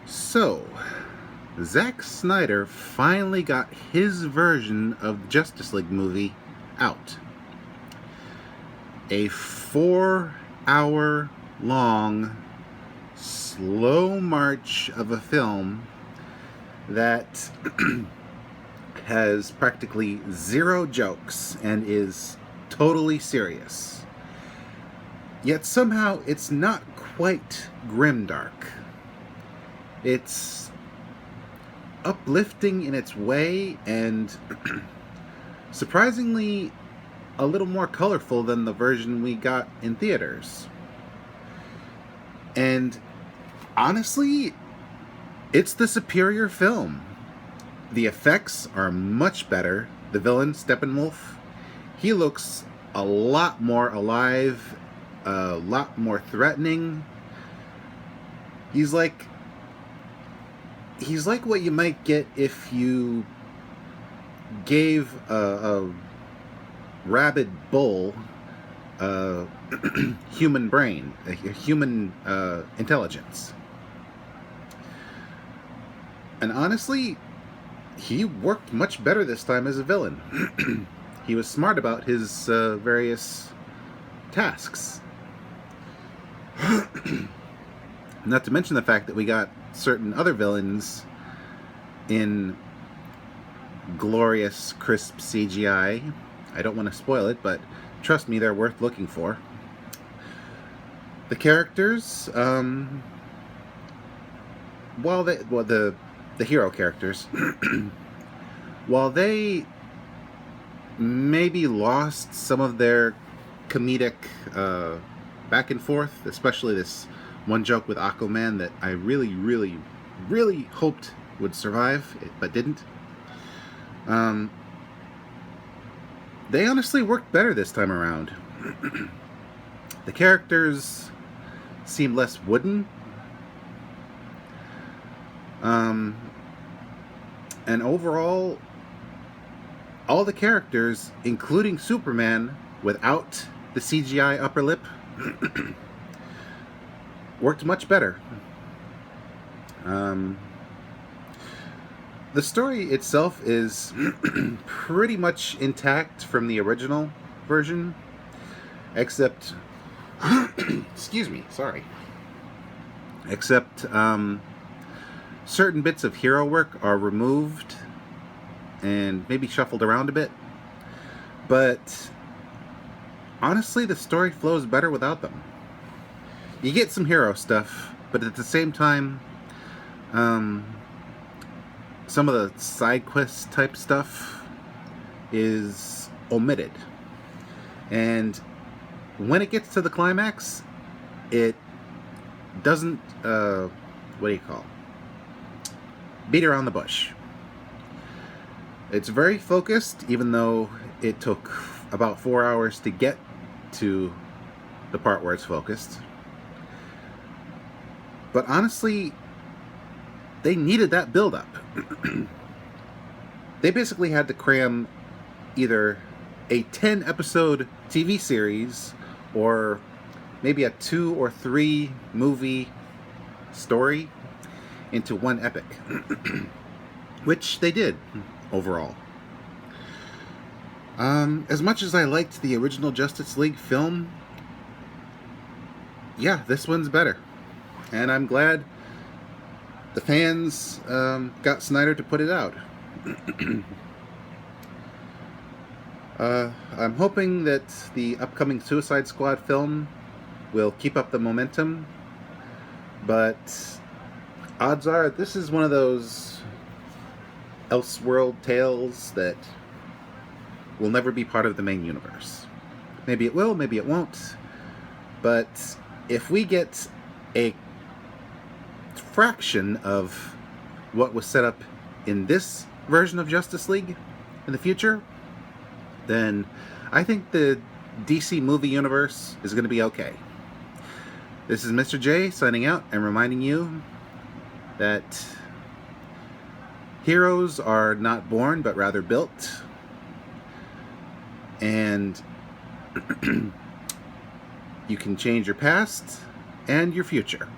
So, Zack Snyder finally got his version of the Justice League movie out. A 4-hour long slow march of a film that has practically zero jokes and is totally serious. Yet somehow it's not quite grimdark. It's uplifting in its way and surprisingly a little more colorful than the version we got in theaters. And honestly, it's the superior film. The effects are much better. The villain, Steppenwolf, he looks a lot more alive, a lot more threatening. He's like what you might get if you gave a rabid bull a human brain, a human intelligence. And honestly, he worked much better this time as a villain. He was smart about his various tasks. Not to mention the fact that we got certain other villains in glorious, crisp CGI. I don't want to spoil it, but trust me, they're worth looking for. The characters, the hero characters, while they maybe lost some of their comedic back and forth, especially this one joke with Aquaman that I really, really, really hoped would survive, but didn't. They honestly worked better this time around. The characters seem less wooden. And overall, all the characters, including Superman, without the CGI upper lip, worked much better. The story itself is pretty much intact from the original version, except excuse me, sorry. Except certain bits of hero work are removed and maybe shuffled around a bit. But honestly, the story flows better without them. You get some hero stuff, but at the same time, some of the side quest type stuff is omitted. And when it gets to the climax, it doesn't, beat around the bush. It's very focused, even though it took about 4 hours to get to the part where it's focused. But honestly, they needed that build-up. They basically had to cram either a 10-episode TV series or maybe a 2 or 3 movie story into one epic. Which they did, overall. As much as I liked the original Justice League film, yeah, this one's better. And I'm glad the fans got Snyder to put it out. I'm hoping that the upcoming Suicide Squad film will keep up the momentum, but odds are this is one of those Elseworld tales that will never be part of the main universe. Maybe it will, maybe it won't, but if we get a fraction of what was set up in this version of Justice League in the future, then I think the DC movie universe is going to be okay. This is Mr. J signing out and reminding you that heroes are not born but rather built, and you can change your past and your future.